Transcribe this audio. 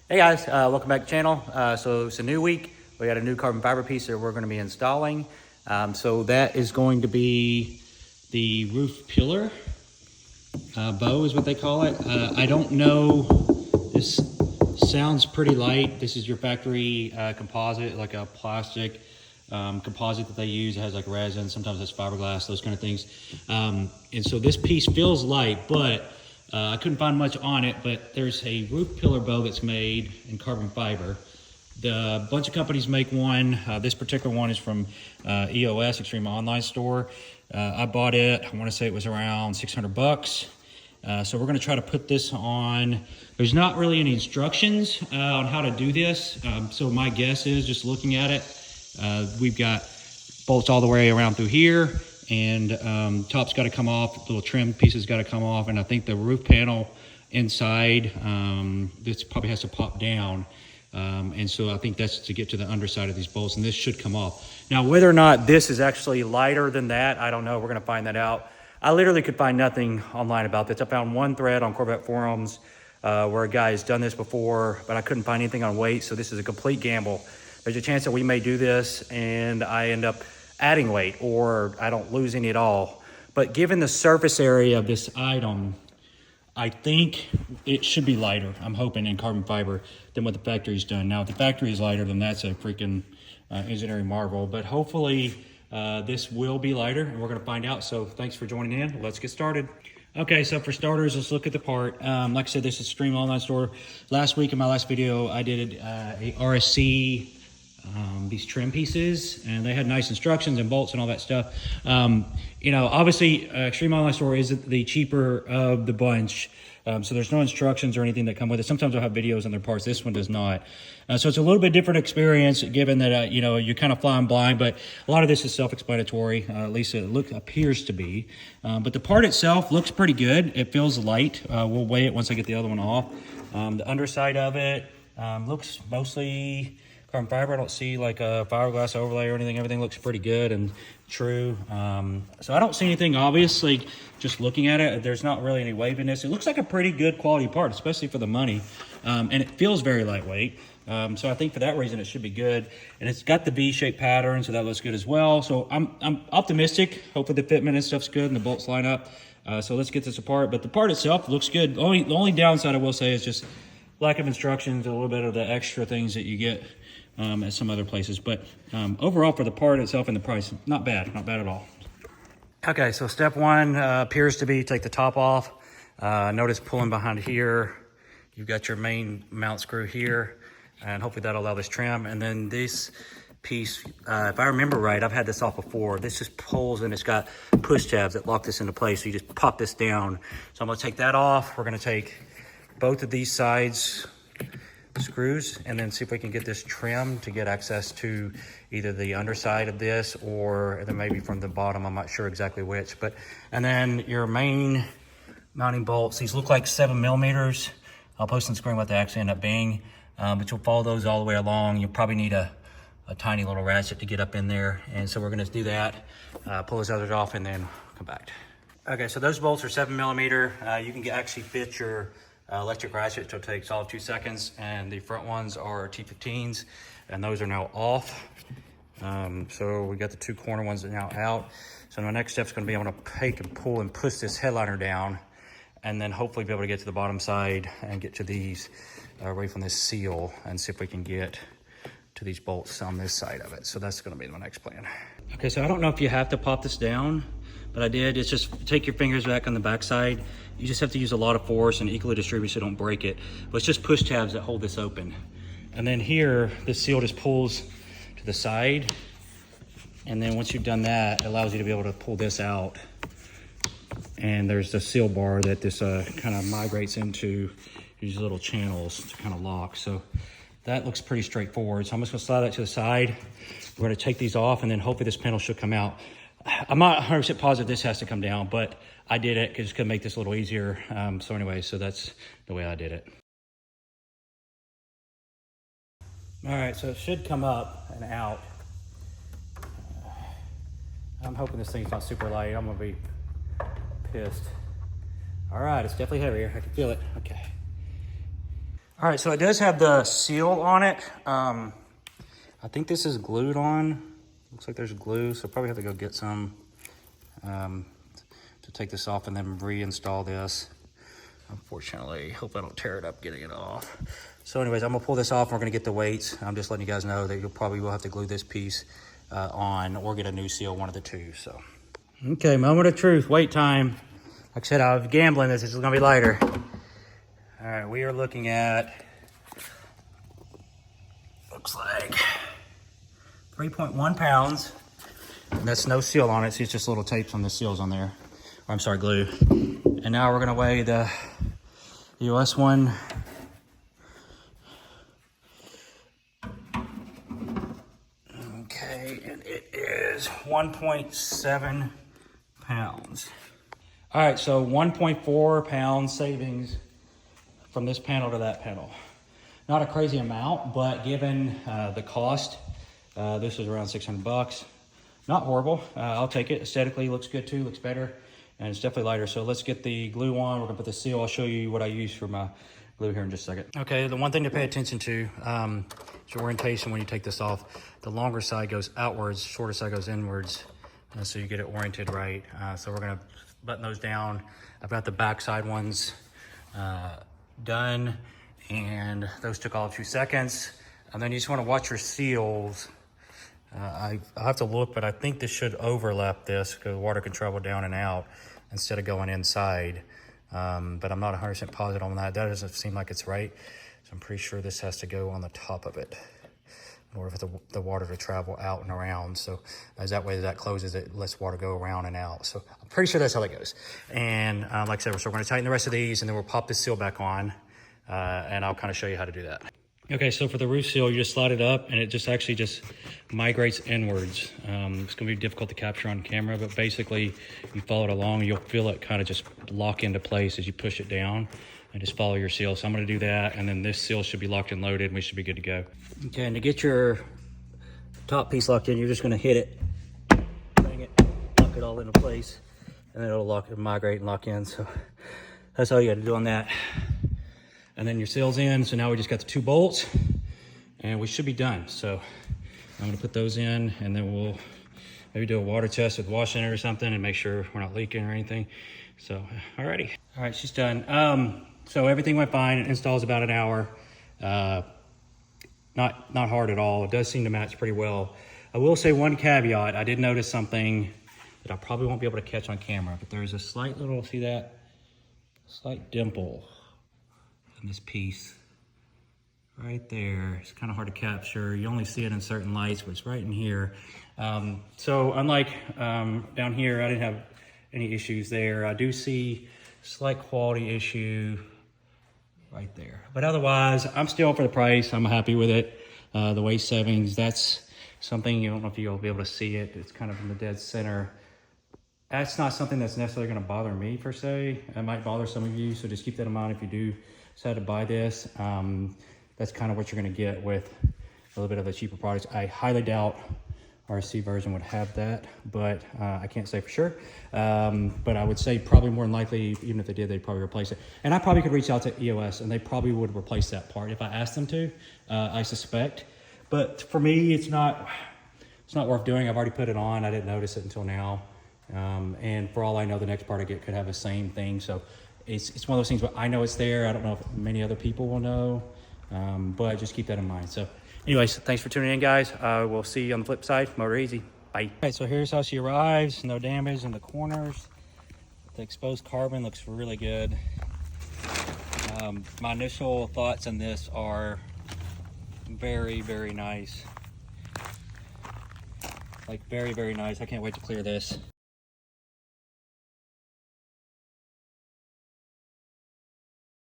Hey guys, welcome back to the channel. So it's a new week. We got a new carbon fiber piece that we're going to be installing. So that is going to be the roof pillar. Bow is what they call it. I don't know. This sounds pretty light. This is your factory composite, like a plastic composite that they use. It has like resin, sometimes it's fiberglass, those kind of things. And so this piece feels light, but I couldn't find much on it, but there's a roof pillar bow that's made in carbon fiber. A bunch of companies make one. This particular one is from EOS, Extreme Online Store. I bought it, I want to say it was around 600 bucks. So we're going to try to put this on. There's not really any instructions on how to do this. So my guess is, just looking at it, we've got bolts all the way around through here, and top's got to come off, little trim pieces got to come off, and I think the roof panel inside, this probably has to pop down. And so I think that's to get to the underside of these bolts, and this should come off. Now, whether or not this is actually lighter than that, I don't know. We're going to find that out. I literally could find nothing online about this. I found one thread on Corvette forums where a guy has done this before, but I couldn't find anything on weight, so this is a complete gamble. There's a chance that we may do this and I end up adding weight, or I don't lose any at all. But given the surface area of this item, I think it should be lighter, I'm hoping, in carbon fiber than what the factory's done. Now, if the factory is lighter, then that's a freaking engineering marvel. But hopefully this will be lighter, and we're going to find out. So thanks for joining in. Let's get started. Okay, so for starters, let's look at the part. Like I said, this is Stream Online Store. Last week in my last video, I did a RSC, these trim pieces, and they had nice instructions and bolts and all that stuff. You know, obviously, Extreme Online Store isn't the cheaper of the bunch, so there's no instructions or anything that come with it. Sometimes they'll have videos on their parts. This one does not. So it's a little bit different experience, given that, you know, you're kind of flying blind, but a lot of this is self-explanatory. At least it appears to be. But the part itself looks pretty good. It feels light. We'll weigh it once I get the other one off. The underside of it looks mostly carbon fiber. I don't see like a fiberglass overlay or anything. Everything looks pretty good and true. So I don't see anything obvious, like just looking at it. There's not really any waviness. It looks like a pretty good quality part, especially for the money. And it feels very lightweight. So I think for that reason, it should be good. And it's got the V-shaped pattern, so that looks good as well. So I'm optimistic. Hopefully the fitment and stuff's good and the bolts line up. So let's get this apart. But the part itself looks good. The only downside I will say is just lack of instructions, a little bit of the extra things that you get at some other places. But overall, for the part itself and the price, not bad at all. Okay, so step one appears to be take the top off. Notice pulling behind here, you've got your main mount screw here, and hopefully that'll allow this trim. And then this piece, if I remember right, I've had this off before. This just pulls, and it's got push tabs that lock this into place. So you just pop this down. So I'm gonna take that off. We're gonna take both of these sides screws and then see if we can get this trim to get access to either the underside of this or then maybe from the bottom. I'm not sure exactly which. But and then your main mounting bolts, these look like 7mm. I'll post on screen what they actually end up being, but you'll follow those all the way along. You'll probably need a tiny little ratchet to get up in there, and so we're going to do that, pull those others off, and then come back. Okay, so those bolts are 7mm. You can actually fit your electric ratchet, so it takes all of 2 seconds, and the front ones are T15s, and those are now off. So we got the two corner ones that are now out. So my next step is going to be I'm going to take and pull and push this headliner down, and then hopefully be able to get to the bottom side and get to these away from this seal, and see if we can get to these bolts on this side of it. So that's going to be my next plan. Okay, so I don't know if you have to pop this down, but I did. It's just take your fingers back on the back side. You just have to use a lot of force and equally distribute so don't break it. But it's just push tabs that hold this open. And then here, this seal just pulls to the side. And then once you've done that, it allows you to be able to pull this out. And there's the seal bar that this kind of migrates into these little channels to kind of lock. So that looks pretty straightforward. So I'm just gonna slide that to the side. We're gonna take these off, and then hopefully this panel should come out. I'm not 100% positive this has to come down, but I did it because it's gonna make this a little easier. So anyway, so that's the way I did it. All right, so it should come up and out. I'm hoping this thing's not super light. I'm gonna be pissed. All right, it's definitely heavier. I can feel it. Okay. All right, so it does have the seal on it. I think this is glued on. Looks like there's glue, so probably have to go get some to take this off and then reinstall this. Unfortunately, hope I don't tear it up getting it off. So anyways, I'm gonna pull this off and we're gonna get the weights. I'm just letting you guys know that you'll probably will have to glue this piece on or get a new seal, one of the two, so. Okay, moment of truth, wait time. Like I said, I was gambling this is gonna be lighter. All right, we are looking at, looks like 3.1 pounds. And that's no seal on it, see it's just little tapes on the seals on there. Or, I'm sorry, glue. And now we're gonna weigh the US one. Okay, and it is 1.7 pounds. All right, so 1.4 pounds savings from this panel to that panel. Not a crazy amount, but given the cost, this is around 600 bucks. Not horrible, I'll take it. Aesthetically, looks good too, looks better, and it's definitely lighter. So let's get the glue on. We're gonna put the seal. I'll show you what I use for my glue here in just a second. Okay, the one thing to pay attention to is orientation when you take this off. The longer side goes outwards, shorter side goes inwards, so you get it oriented right. So we're gonna button those down. I've got the backside ones done, and those took all of 2 seconds. And then you just want to watch your seals. I have to look, but I think this should overlap this because water can travel down and out instead of going inside. But I'm not 100% positive on that. That doesn't seem like it's right. So I'm pretty sure this has to go on the top of it in order for the water to travel out and around. So as that way that closes, it lets water go around and out. So I'm pretty sure that's how that goes. And like I said, so we're gonna tighten the rest of these and then we'll pop this seal back on and I'll kind of show you how to do that. Okay, so for the roof seal, you just slide it up and it just actually just migrates inwards. It's gonna be difficult to capture on camera, but basically you follow it along, you'll feel it kind of just lock into place as you push it down and just follow your seal. So I'm gonna do that, and then this seal should be locked and loaded and we should be good to go. Okay, and to get your top piece locked in, you're just gonna hit it, bang it, lock it all into place, and then it'll lock and migrate and lock in. So that's all you gotta do on that. And then your seal's in, so now we just got the 2 bolts and we should be done. So I'm gonna put those in and then we'll maybe do a water test with washing it or something and make sure we're not leaking or anything. So, alrighty. All right, she's done. So everything went fine. It installs about an hour. Not hard at all. It does seem to match pretty well. I will say one caveat. I did notice something that I probably won't be able to catch on camera, but there's a slight little, see that? Slight dimple in this piece right there. It's kind of hard to capture. You only see it in certain lights, but it's right in here. So unlike down here, I didn't have any issues there. I do see slight quality issue right there. But otherwise, I'm still for the price. I'm happy with it. The weight savings, that's something, I don't know if you'll be able to see it. It's kind of in the dead center. That's not something that's necessarily gonna bother me per se. It might bother some of you, so just keep that in mind if you do decide to buy this. That's kind of what you're gonna get with a little bit of a cheaper product. I highly doubt RC version would have that, but I can't say for sure. But I would say probably more than likely, even if they did, they'd probably replace it. And I probably could reach out to EOS and they probably would replace that part if I asked them to, I suspect. But for me, it's not worth doing. I've already put it on. I didn't notice it until now. And for all I know, the next part I get could have the same thing. So it's one of those things where I know it's there. I don't know if many other people will know, but just keep that in mind. So anyways, thanks for tuning in, guys. We'll see you on the flip side. Motor Easy. Bye. All right, so here's how she arrives. No damage in the corners. The exposed carbon looks really good. My initial thoughts on this are very, very nice. Like very, very nice. I can't wait to clear this.